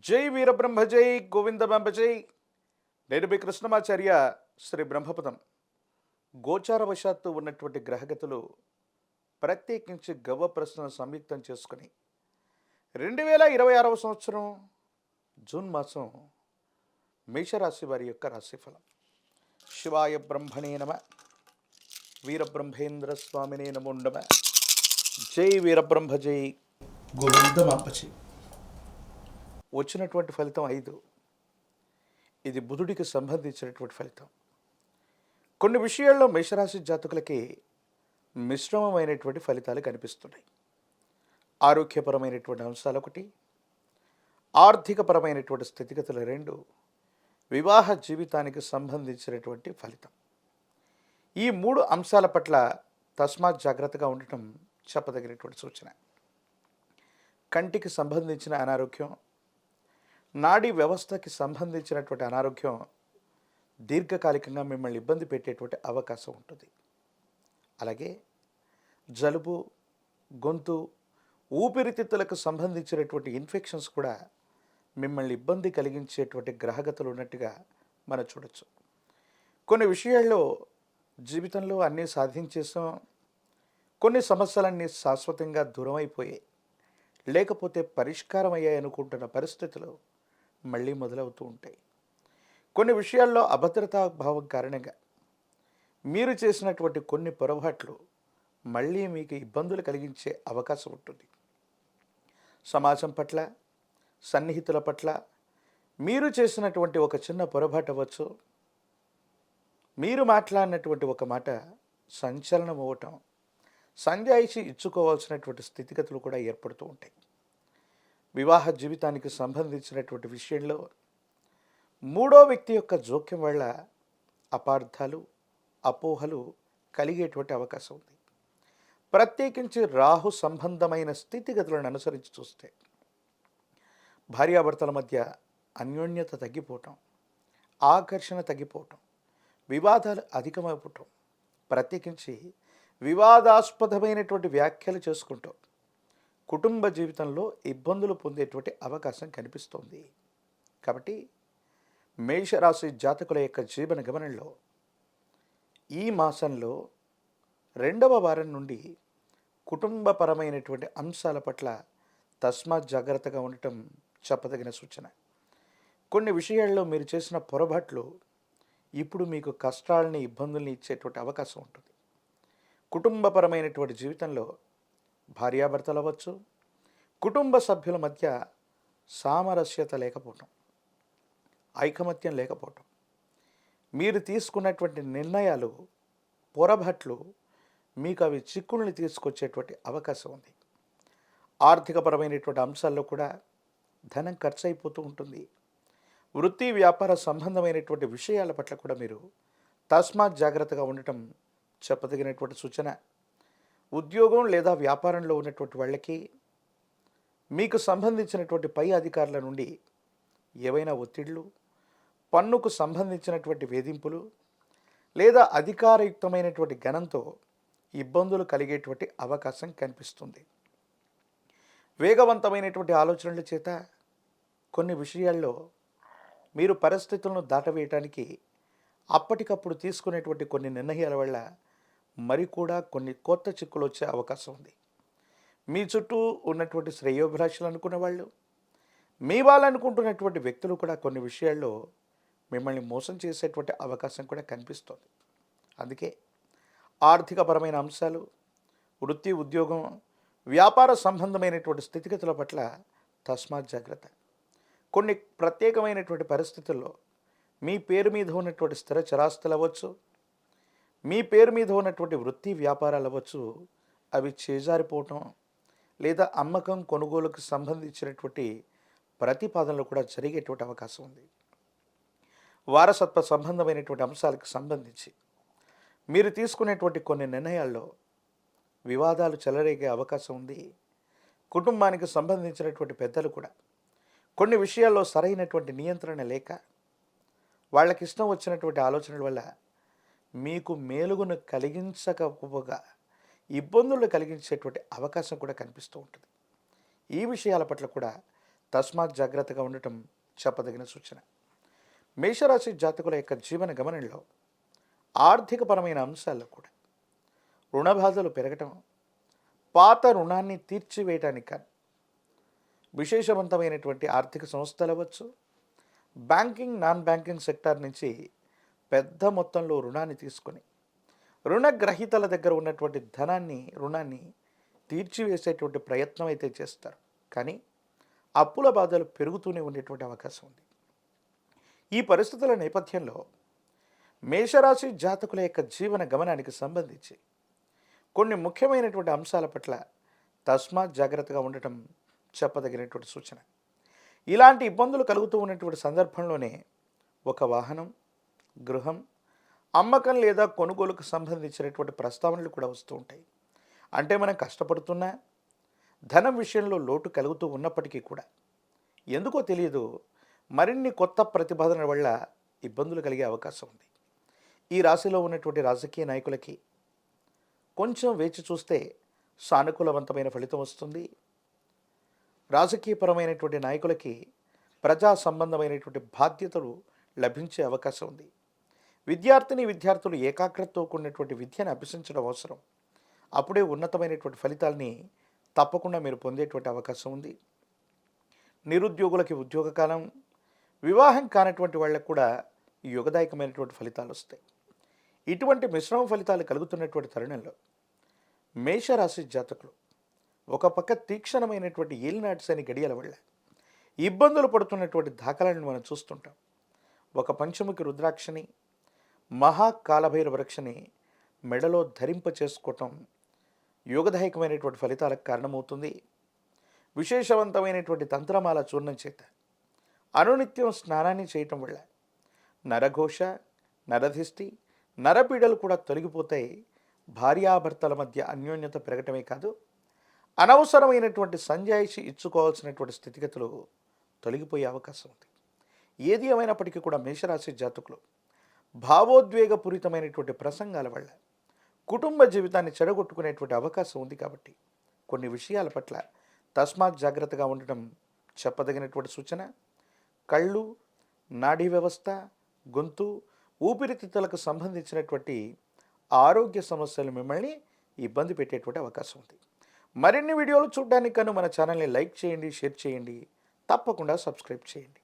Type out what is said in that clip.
జై వీరబ్రహ్మ జై గోవిందమాంబ జై. నేను మీ కృష్ణమాచార్య. శ్రీ బ్రహ్మపదం. గోచారవశాత్తు ఉన్నటువంటి గ్రహగతులు ప్రత్యేకించి గవ్వ ప్రశ్నను సంయుక్తం చేసుకుని 2026 సంవత్సరం జూన్ మాసం మేషరాశి వారి యొక్క రాశిఫలం. శివాయ బ్రహ్మణే నమ. వీరబ్రహ్మేంద్ర స్వామినే నమో నమ. జై వీరబ్రహ్మ జై గోవిందమాంబ జై. వచ్చినటువంటి ఫలితం 5. ఇది బుధుడికి సంబంధించినటువంటి ఫలితం. కొన్ని విషయాల్లో మేషరాశి జాతకులకి మిశ్రమమైనటువంటి ఫలితాలు కనిపిస్తున్నాయి. ఆరోగ్యపరమైనటువంటి అంశాలు 1, ఆర్థికపరమైనటువంటి స్థితిగతులు 2, వివాహ జీవితానికి సంబంధించినటువంటి ఫలితం. ఈ 3 అంశాల పట్ల తస్మాత్ జాగ్రత్తగా ఉండటం చెప్పదగినటువంటి సూచన. కంటికి సంబంధించిన అనారోగ్యం, నాడీ వ్యవస్థకి సంబంధించినటువంటి అనారోగ్యం దీర్ఘకాలికంగా మిమ్మల్ని ఇబ్బంది పెట్టేటువంటి అవకాశం ఉంటుంది. అలాగే జలుబు, గొంతు, ఊపిరితిత్తులకు సంబంధించినటువంటి ఇన్ఫెక్షన్స్ కూడా మిమ్మల్ని ఇబ్బంది కలిగించేటువంటి గ్రహగతులు ఉన్నట్టుగా మనం చూడొచ్చు. కొన్ని విషయాల్లో జీవితంలో అన్నీ సాధించేసాం, కొన్ని సమస్యలన్నీ శాశ్వతంగా దూరం అయిపోయాయి, లేకపోతే పరిష్కారం అయ్యాయి అనుకుంటున్న పరిస్థితులు మళ్ళీ మొదలవుతూ ఉంటాయి. కొన్ని విషయాల్లో అభద్రతా భావం కారణంగా మీరు చేసినటువంటి కొన్ని పొరపాట్లు మళ్ళీ మీకు ఇబ్బందులు కలిగించే అవకాశం ఉంటుంది. సమాజం పట్ల, సన్నిహితుల పట్ల మీరు చేసినటువంటి ఒక చిన్న పొరపాటు అవ్వచ్చు, మీరు మాట్లాడినటువంటి ఒక మాట సంచలనం అవ్వటం, సంజాయిషి ఇచ్చుకోవాల్సినటువంటి స్థితిగతులు కూడా ఏర్పడుతూ ఉంటాయి. వివాహ జీవితానికి సంబంధించినటువంటి విషయంలో 3వ వ్యక్తి యొక్క జోక్యం వల్ల అపార్థాలు, అపోహలు కలిగేటువంటి అవకాశం ఉంది. ప్రత్యేకించి రాహు సంబంధమైన స్థితిగతులను అనుసరించి చూస్తే భార్యాభర్తల మధ్య అన్యోన్యత తగ్గిపోవటం, ఆకర్షణ తగ్గిపోవటం, వివాదాలు అధికమైపోవటం, ప్రత్యేకించి వివాదాస్పదమైనటువంటి వ్యాఖ్యలు చేసుకుంటూ కుటుంబ జీవితంలో ఇబ్బందులు పొందేటువంటి అవకాశం కనిపిస్తోంది. కాబట్టి మేషరాశి జాతకుల యొక్క జీవన గమనంలో ఈ మాసంలో 2వ వారం నుండి కుటుంబపరమైనటువంటి అంశాల పట్ల తస్మాత్ జాగ్రత్తగా ఉండటం చెప్పదగిన సూచన. కొన్ని విషయాల్లో మీరు చేసిన పొరపాట్లు ఇప్పుడు మీకు కష్టాలని, ఇబ్బందుల్ని ఇచ్చేటువంటి అవకాశం ఉంటుంది. కుటుంబపరమైనటువంటి జీవితంలో భార్యాభర్తలు అవ్వచ్చు, కుటుంబ సభ్యుల మధ్య సామరస్యత లేకపోవటం, ఐకమత్యం లేకపోవటం, మీరు తీసుకున్నటువంటి నిర్ణయాలు, పొరపాట్లు మీకు అవి చిక్కుల్ని తీసుకొచ్చేటువంటి అవకాశం ఉంది. ఆర్థికపరమైనటువంటి అంశాల్లో కూడా ధనం ఖర్చు అయిపోతూ ఉంటుంది. వృత్తి వ్యాపార సంబంధమైనటువంటి విషయాల పట్ల కూడా మీరు తస్మాత్ జాగ్రత్తగా ఉండటం చెప్పదగినటువంటి సూచన. ఉద్యోగం లేదా వ్యాపారంలో ఉన్నటువంటి వాళ్ళకి మీకు సంబంధించినటువంటి పై అధికారుల నుండి ఏవైనా ఒత్తిళ్లు, పన్నుకు సంబంధించినటువంటి వేధింపులు లేదా అధికారయుక్తమైనటువంటి గణంతో ఇబ్బందులు కలిగేటువంటి అవకాశం కనిపిస్తుంది. వేగవంతమైనటువంటి ఆలోచనల చేత కొన్ని విషయాల్లో మీరు పరిస్థితులను దాటవేయటానికి అప్పటికప్పుడు తీసుకునేటువంటి కొన్ని నిర్ణయాల వల్ల మరి కూడా కొన్ని కొత్త చిక్కులు వచ్చే అవకాశం ఉంది. మీ చుట్టూ ఉన్నటువంటి శ్రేయోభిలాషులు అనుకున్న వాళ్ళు, మీ వాళ్ళు అనుకుంటున్నటువంటి వ్యక్తులు కూడా కొన్ని విషయాల్లో మిమ్మల్ని మోసం చేసేటువంటి అవకాశం కూడా కనిపిస్తుంది. అందుకే ఆర్థికపరమైన అంశాలు, వృత్తి, ఉద్యోగం, వ్యాపార సంబంధమైనటువంటి స్థితిగతుల పట్ల తస్మాత్ జాగ్రత్త. కొన్ని ప్రత్యేకమైనటువంటి పరిస్థితుల్లో మీ పేరు మీద ఉన్నటువంటి స్థిర చరాస్తులు అవ్వచ్చు, మీ పేరు మీద ఉన్నటువంటి వృత్తి వ్యాపారాలు అవ్వచ్చు, అవి చేజారిపోవటం లేదా అమ్మకం, కొనుగోలుకు సంబంధించినటువంటి ప్రతిపాదనలు కూడా జరిగేటువంటి అవకాశం ఉంది. వారసత్వ సంబంధమైనటువంటి అంశాలకు సంబంధించి మీరు తీసుకునేటువంటి కొన్ని నిర్ణయాల్లో వివాదాలు చెలరేగే అవకాశం ఉంది. కుటుంబానికి సంబంధించినటువంటి పెద్దలు కూడా కొన్ని విషయాల్లో సరైనటువంటి నియంత్రణ లేక వాళ్ళకి ఇష్టం వచ్చినటువంటి ఆలోచనల వల్ల మీకు మేలుగును కలిగించకపోగా ఇబ్బందులు కలిగించేటువంటి అవకాశం కూడా కనిపిస్తూ ఉంటుంది. ఈ విషయాల పట్ల కూడా తస్మాత్ జాగ్రత్తగా ఉండటం చెప్పదగిన సూచన. మేషరాశి జాతకుల యొక్క జీవన గమనంలో ఆర్థికపరమైన అంశాల్లో కూడా రుణ బాధలు పెరగటం, పాత రుణాన్ని తీర్చివేయటానికి కానీ విశేషవంతమైనటువంటి ఆర్థిక సంస్థలు అవ్వచ్చు, బ్యాంకింగ్ నాన్ బ్యాంకింగ్ సెక్టార్ నుంచి పెద్ద మొత్తంలో రుణాన్ని తీసుకొని రుణగ్రహీతల దగ్గర ఉన్నటువంటి రుణాన్ని తీర్చివేసేటువంటి ప్రయత్నం అయితే చేస్తారు. కానీ అప్పుల బాధలు పెరుగుతూనే ఉండేటువంటి అవకాశం ఉంది. ఈ పరిస్థితుల నేపథ్యంలో మేషరాశి జాతకుల యొక్క జీవన గమనానికి సంబంధించి కొన్ని ముఖ్యమైనటువంటి అంశాల పట్ల తస్మాత్ జాగ్రత్తగా ఉండటం చెప్పదగినటువంటి సూచన. ఇలాంటి ఇబ్బందులు కలుగుతూ ఉన్నటువంటి సందర్భంలోనే ఒక వాహనం, గృహం అమ్మకం లేదా కొనుగోలుకు సంబంధించినటువంటి ప్రస్తావనలు కూడా వస్తూ ఉంటాయి. అంటే మనం కష్టపడుతున్నా ధనం విషయంలో లోటు కలుగుతూ ఉన్నప్పటికీ కూడా ఎందుకో తెలియదు మరిన్ని కొత్త ప్రతిపాదనల వల్ల ఇబ్బందులు కలిగే అవకాశం ఉంది. ఈ రాశిలో ఉన్నటువంటి రాజకీయ నాయకులకి కొంచెం వేచి చూస్తే సానుకూలవంతమైన ఫలితం వస్తుంది. రాజకీయపరమైనటువంటి నాయకులకి ప్రజా సంబంధమైనటువంటి బాధ్యతలు లభించే అవకాశం ఉంది. విద్యార్థులు ఏకాగ్రతతో కూడినటువంటి విద్యను అభ్యసించడం అవసరం. అప్పుడే ఉన్నతమైనటువంటి ఫలితాల్ని తప్పకుండా మీరు పొందేటువంటి అవకాశం ఉంది. నిరుద్యోగులకి ఉద్యోగ కాలం, వివాహం కానటువంటి వాళ్ళకు కూడా యుగదాయకమైనటువంటి ఫలితాలు వస్తాయి. ఇటువంటి మిశ్రమ ఫలితాలు కలుగుతున్నటువంటి తరుణంలో మేషరాశి జాతకులు ఒక పక్క తీక్షణమైనటువంటి ఏలినాటి శని గడియల వల్ల ఇబ్బందులు పడుతున్నటువంటి దాఖలను మనం చూస్తుంటాం. ఒక పంచముఖి రుద్రాక్షని, మహాకాలభైరవ వృక్షని మెడలో ధరింప చేసుకోవటం యోగదాయకమైనటువంటి ఫలితాలకు కారణమవుతుంది. విశేషవంతమైనటువంటి తంత్రమాల చూర్ణం చేత అనునిత్యం స్నానాన్ని చేయటం వల్ల నరఘోష, నరధిష్టి, నరపీడలు కూడా తొలగిపోతాయి. భార్యాభర్తల మధ్య అన్యోన్యత పెరగటమే కాదు, అనవసరమైనటువంటి సంజాయిషి ఇచ్చుకోవాల్సినటువంటి స్థితిగతులు తొలగిపోయే అవకాశం ఉంది. ఏది ఏమైనప్పటికీ కూడా మేషరాశి జాతకులు భావోద్వేగపూరితమైనటువంటి ప్రసంగాల వల్ల కుటుంబ జీవితాన్ని చెడగొట్టుకునేటువంటి అవకాశం ఉంది. కాబట్టి కొన్ని విషయాల పట్ల తస్మాత్ జాగ్రత్తగా ఉండటం చెప్పదగినటువంటి సూచన. కళ్ళు, నాడీ వ్యవస్థ, గొంతు, ఊపిరితిత్తులకు సంబంధించినటువంటి ఆరోగ్య సమస్యలు మిమ్మల్ని ఇబ్బంది పెట్టేటువంటి అవకాశం ఉంది. మరిన్ని వీడియోలు చూడడానికి మన ఛానల్ని లైక్ చేయండి, షేర్ చేయండి, తప్పకుండా సబ్స్క్రైబ్ చేయండి.